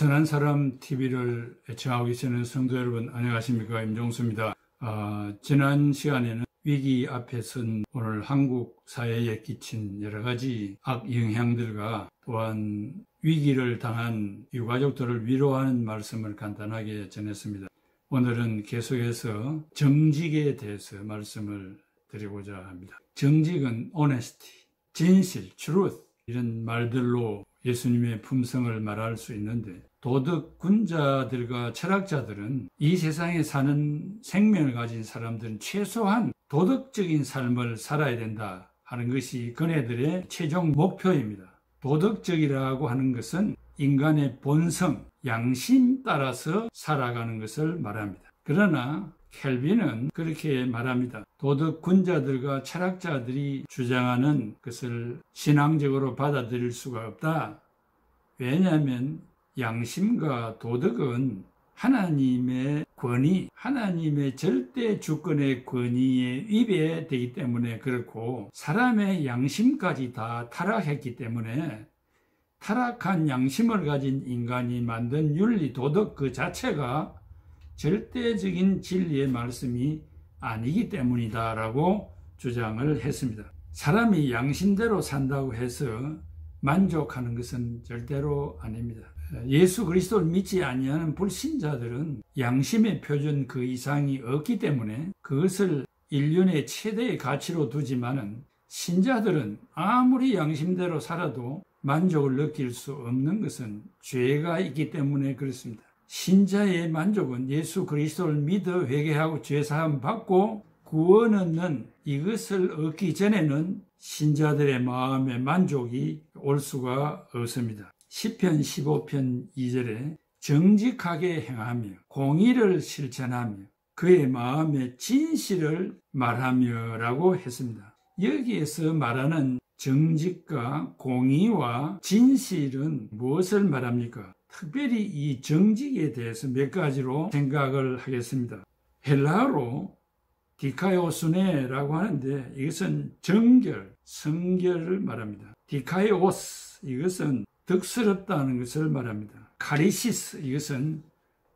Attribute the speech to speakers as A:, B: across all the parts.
A: 선한 사람 TV를 애청하고 계시는 성도 여러분, 안녕하십니까? 임종수입니다. 지난 시간에는 위기 앞에 선 오늘 한국 사회에 끼친 여러 가지 악 영향들과 또한 위기를 당한 유가족들을 위로하는 말씀을 간단하게 전했습니다. 오늘은 계속해서 정직에 대해서 말씀을 드리고자 합니다. 정직은 honesty, 진실, truth 이런 말들로 예수님의 품성을 말할 수 있는데, 도덕군자들과 철학자들은 이 세상에 사는 생명을 가진 사람들은 최소한 도덕적인 삶을 살아야 된다 하는 것이 그네들의 최종 목표입니다. 도덕적이라고 하는 것은 인간의 본성, 양심 따라서 살아가는 것을 말합니다. 그러나 켈빈은 그렇게 말합니다. 도덕군자들과 철학자들이 주장하는 것을 신앙적으로 받아들일 수가 없다. 왜냐하면 양심과 도덕은 하나님의 권위, 하나님의 절대 주권의 권위에 위배되기 때문에 그렇고, 사람의 양심까지 다 타락했기 때문에 타락한 양심을 가진 인간이 만든 윤리, 도덕 그 자체가 절대적인 진리의 말씀이 아니기 때문이다 라고 주장을 했습니다. 사람이 양심대로 산다고 해서 만족하는 것은 절대로 아닙니다. 예수 그리스도를 믿지 아니하는 불신자들은 양심의 표준 그 이상이 없기 때문에 그것을 인륜의 최대의 가치로 두지만은, 신자들은 아무리 양심대로 살아도 만족을 느낄 수 없는 것은 죄가 있기 때문에 그렇습니다. 신자의 만족은 예수 그리스도를 믿어 회개하고 죄사함 받고 구원 얻는 이것을 얻기 전에는 신자들의 마음의 만족이 올 수가 없습니다. 시편 15편 2절에 정직하게 행하며 공의를 실천하며 그의 마음의 진실을 말하며 라고 했습니다. 여기에서 말하는 정직과 공의와 진실은 무엇을 말합니까? 특별히 이 정직에 대해서 몇 가지로 생각을 하겠습니다. 헬라어로 디카이오스네라고 하는데, 이것은 정결, 성결을 말합니다. 디카이오스, 이것은 덕스럽다는 것을 말합니다. 카리시스, 이것은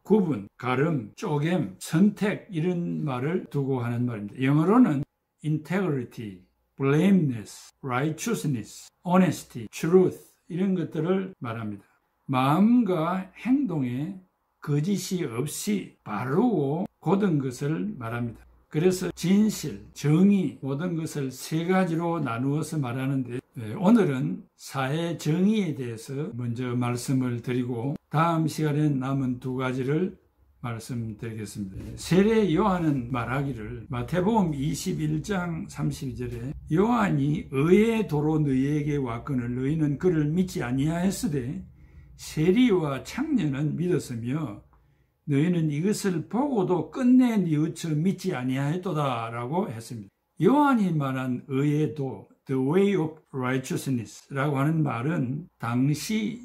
A: 구분, 가름, 쪼갰, 선택 이런 말을 두고 하는 말입니다. 영어로는 integrity, blameless, righteousness, honesty, truth 이런 것들을 말합니다. 마음과 행동에 거짓이 없이 바르고 곧은 것을 말합니다. 그래서 진실, 정의 모든 것을 세 가지로 나누어서 말하는데, 오늘은 사회 정의에 대해서 먼저 말씀을 드리고 다음 시간에 남은 두 가지를 말씀드리겠습니다. 세례 요한은 말하기를, 마태복음 21장 32절에 요한이 의의 도로 너희에게 왔거늘 너희는 그를 믿지 아니하였으되 세리와 창녀는 믿었으며 너희는 이것을 보고도 끝내 뉘우쳐 믿지 아니하였도다 라고 했습니다. 요한이 말한 의의 도, the way of righteousness 라고 하는 말은 당시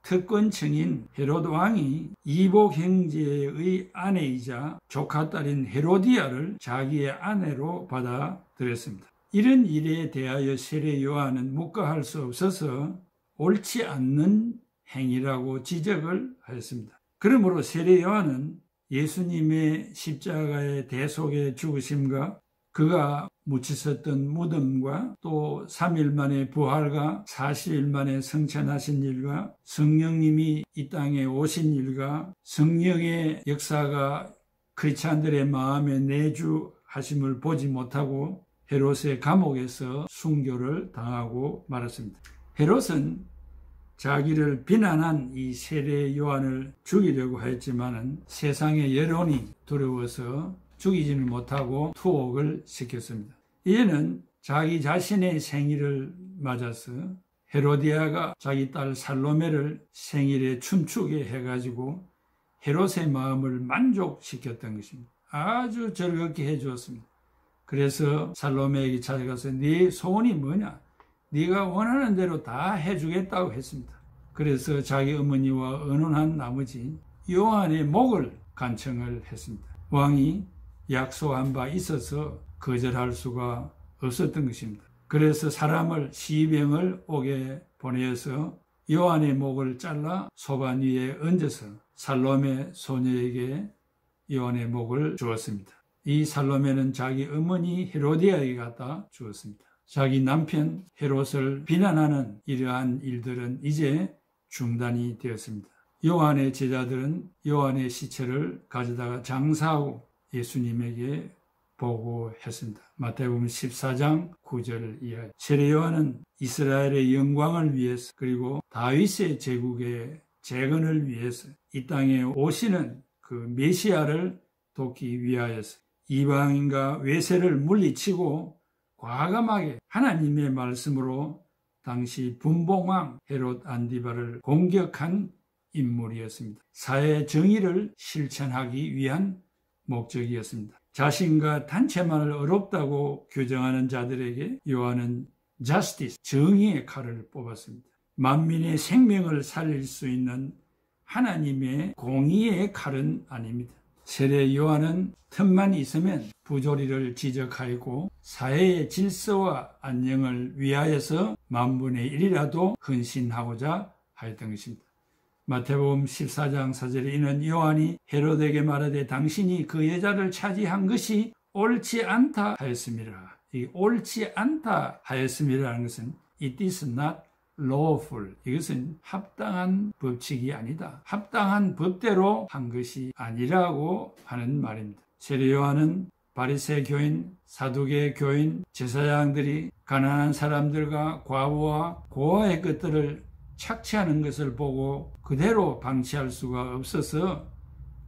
A: 특권층인 헤롯 왕이 이복 형제의 아내이자 조카딸인 헤로디아를 자기의 아내로 받아들였습니다. 이런 일에 대하여 세례 요한은 묵과할 수 없어서 옳지 않는 행위라고 지적을 하였습니다. 그러므로 세례 요한은 예수님의 십자가의 대속의 죽으심과 그가 묻히셨던 무덤과 또 3일 만에 부활과 40일 만에 성천하신 일과 성령님이 이 땅에 오신 일과 성령의 역사가 크리스찬들의 마음에 내주하심을 보지 못하고 헤롯의 감옥에서 순교를 당하고 말았습니다. 헤롯은 자기를 비난한 이 세례 요한을 죽이려고 하였지만은 세상의 여론이 두려워서 죽이지는 못하고 투옥을 시켰습니다. 이에는 자기 자신의 생일을 맞아서 헤로디아가 자기 딸 살로메를 생일에 춤추게 해가지고 헤롯의 마음을 만족시켰던 것입니다. 아주 즐겁게 해주었습니다. 그래서 살로메에게 찾아가서 네 소원이 뭐냐? 네가 원하는 대로 다 해주겠다고 했습니다. 그래서 자기 어머니와 의논한 나머지 요한의 목을 간청을 했습니다. 왕이 약속한 바 있어서 거절할 수가 없었던 것입니다. 그래서 사람을 시병을 오게 보내어서 요한의 목을 잘라 소반 위에 얹어서 살로메 소녀에게 요한의 목을 주었습니다. 이 살로메는 자기 어머니 헤로디아에게 갖다 주었습니다. 자기 남편 헤롯을 비난하는 이러한 일들은 이제 중단이 되었습니다. 요한의 제자들은 요한의 시체를 가져다가 장사하고 예수님에게 보고했습니다. 마태복음 14장 9절 이하. 세례 요한은 이스라엘의 영광을 위해서 그리고 다윗의 제국의 재건을 위해서 이 땅에 오시는 그 메시아를 돕기 위하여서 이방인과 외세를 물리치고 과감하게 하나님의 말씀으로 당시 분봉왕 헤롯 안디바를 공격한 인물이었습니다. 사회 정의를 실천하기 위한 목적이었습니다. 자신과 단체만을 어렵다고 규정하는 자들에게 요한은 justice, 정의의 칼을 뽑았습니다. 만민의 생명을 살릴 수 있는 하나님의 공의의 칼은 아닙니다. 세례 요한은 틈만 있으면 부조리를 지적하였고 사회의 질서와 안녕을 위하여서 만분의 1이라도 헌신하고자 하였던 것입니다. 마태복음 14장 4절에 이는 요한이 헤롯에게 말하되 당신이 그 여자를 차지한 것이 옳지 않다 하였습니다. 이 옳지 않다 하였습니다라는 것은 it is not lawful. 이것은 합당한 법칙이 아니다. 합당한 법대로 한 것이 아니라고 하는 말입니다. 세례 요한은 바리새 교인, 사두개 교인, 제사장들이 가난한 사람들과 과부와 고아의 것들을 착취하는 것을 보고 그대로 방치할 수가 없어서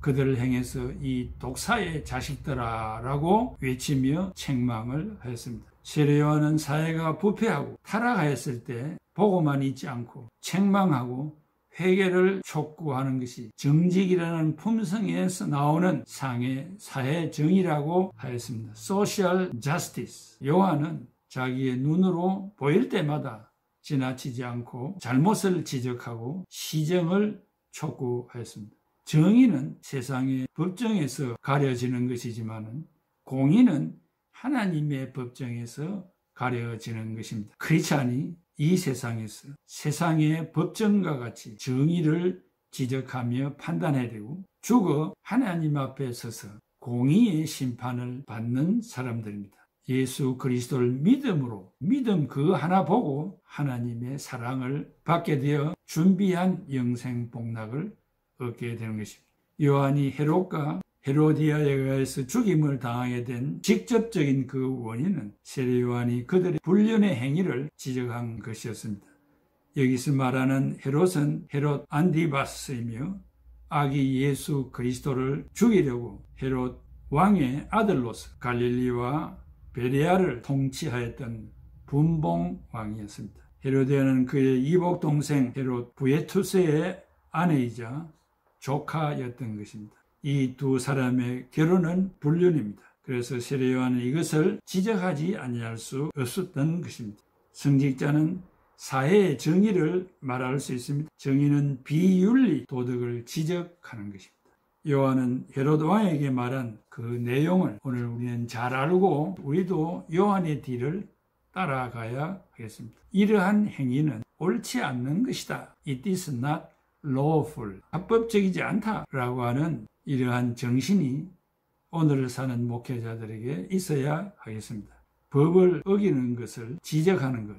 A: 그들을 향해서 이 독사의 자식들아라고 외치며 책망을 하였습니다. 세례 요한은 사회가 부패하고 타락하였을 때 보고만 있지 않고 책망하고 회개를 촉구하는 것이 정직이라는 품성에서 나오는 상의 사회 정의라고 하였습니다. Social Justice. 요한은 자기의 눈으로 보일 때마다 지나치지 않고 잘못을 지적하고 시정을 촉구하였습니다. 정의는 세상의 법정에서 가려지는 것이지만 공의는 하나님의 법정에서 가려지는 것입니다. 크리스찬이 이 세상에서 세상의 법정과 같이 정의를 지적하며 판단해야 되고 죽어 하나님 앞에 서서 공의의 심판을 받는 사람들입니다. 예수 그리스도를 믿음으로 믿음 그 하나 보고 하나님의 사랑을 받게 되어 준비한 영생 복락을 얻게 되는 것입니다. 요한이 헤롯과 헤로디아에 의해서 죽임을 당하게 된 직접적인 그 원인은 세례 요한이 그들의 불륜의 행위를 지적한 것이었습니다. 여기서 말하는 헤롯은 헤롯 안디바스이며 아기 예수 그리스도를 죽이려고 헤롯 왕의 아들로서 갈릴리와 베레아를 통치하였던 분봉 왕이었습니다. 헤로디아는 그의 이복 동생 헤롯 부에투스의 아내이자 조카였던 것입니다. 이 두 사람의 결혼은 불륜입니다. 그래서 세례 요한은 이것을 지적하지 아니할 수 없었던 것입니다. 성직자는 사회의 정의를 말할 수 있습니다. 정의는 비윤리 도덕을 지적하는 것입니다. 요한은 헤롯 왕에게 말한 그 내용을 오늘 우리는 잘 알고 우리도 요한의 뒤를 따라가야 하겠습니다. 이러한 행위는 옳지 않는 것이다. It is not lawful. 합법적이지 않다라고 하는 이러한 정신이 오늘을 사는 목회자들에게 있어야 하겠습니다. 법을 어기는 것을 지적하는 것,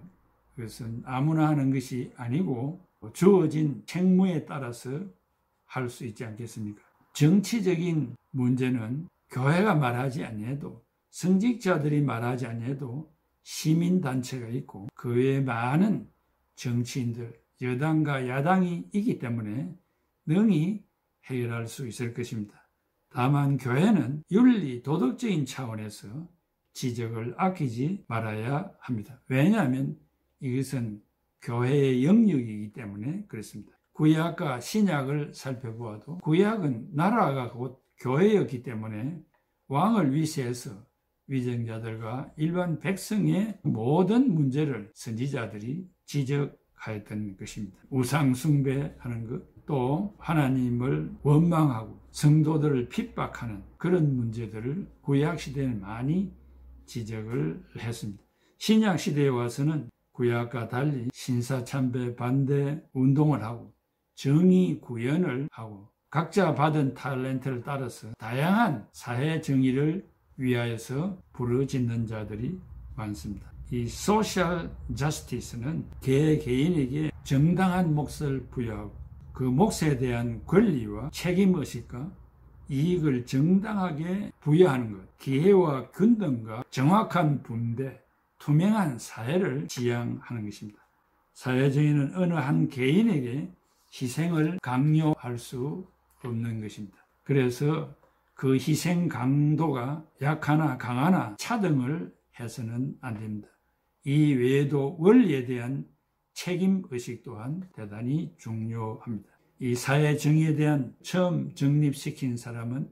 A: 그것은 아무나 하는 것이 아니고 주어진 책무에 따라서 할 수 있지 않겠습니까? 정치적인 문제는 교회가 말하지 아니해도 성직자들이 말하지 아니해도 시민단체가 있고 그 외에 많은 정치인들, 여당과 야당이 있기 때문에 능히 해결할 수 있을 것입니다. 다만 교회는 윤리, 도덕적인 차원에서 지적을 아끼지 말아야 합니다. 왜냐하면 이것은 교회의 영역이기 때문에 그렇습니다. 구약과 신약을 살펴보아도 구약은 나라가 곧 교회였기 때문에 왕을 위시해서 위정자들과 일반 백성의 모든 문제를 선지자들이 지적하였던 것입니다. 우상 숭배하는 것, 또 하나님을 원망하고 성도들을 핍박하는 그런 문제들을 구약시대에는 많이 지적을 했습니다. 신약시대에 와서는 구약과 달리 신사참배 반대 운동을 하고 정의 구현을 하고 각자 받은 탤런트를 따라서 다양한 사회 정의를 위하여서 부르짖는 자들이 많습니다. 이 소셜 저스티스는 개개인에게 정당한 몫을 부여하고 그 몫에 대한 권리와 책임의식과 이익을 정당하게 부여하는 것, 기회와 균등과 정확한 분배, 투명한 사회를 지향하는 것입니다. 사회정의는 어느 한 개인에게 희생을 강요할 수 없는 것입니다. 그래서 그 희생 강도가 약하나 강하나 차등을 해서는 안 됩니다. 이 외에도 원리에 대한 책임의식 또한 대단히 중요합니다. 이 사회정의에 대한 처음 정립시킨 사람은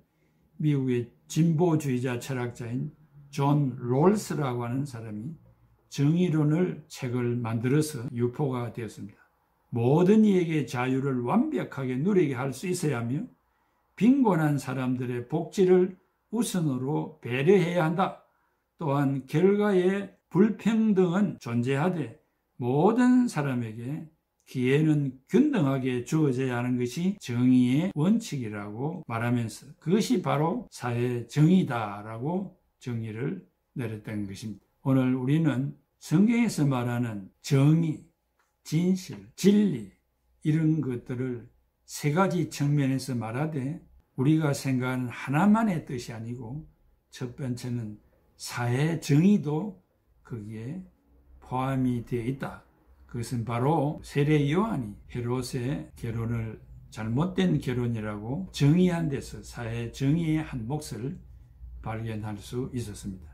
A: 미국의 진보주의자 철학자인 존 롤스라고 하는 사람이 정의론을 책을 만들어서 유포가 되었습니다. 모든 이에게 자유를 완벽하게 누리게 할 수 있어야 하며 빈곤한 사람들의 복지를 우선으로 배려해야 한다. 또한 결과의 불평등은 존재하되 모든 사람에게 기회는 균등하게 주어져야 하는 것이 정의의 원칙이라고 말하면서 그것이 바로 사회 정의다라고 정의를 내렸던 것입니다. 오늘 우리는 성경에서 말하는 정의, 진실, 진리 이런 것들을 세 가지 측면에서 말하되 우리가 생각하는 하나만의 뜻이 아니고 첫 번째는 사회 정의도 거기에 포함이 되어 있다. 그것은 바로 세례 요한이 헤롯의 결혼을 잘못된 결혼이라고 정의한 데서 사회 정의의 한 몫을 발견할 수 있었습니다.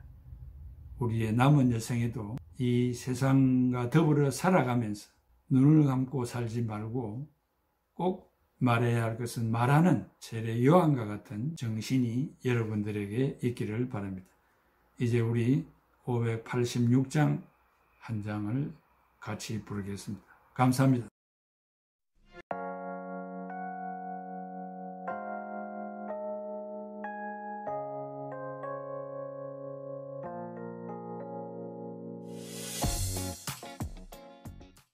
A: 우리의 남은 여생에도 이 세상과 더불어 살아가면서 눈을 감고 살지 말고 꼭 말해야 할 것은 말하는 세례 요한과 같은 정신이 여러분들에게 있기를 바랍니다. 이제 우리 586장 한 장을 같이 부르겠습니다. 감사합니다.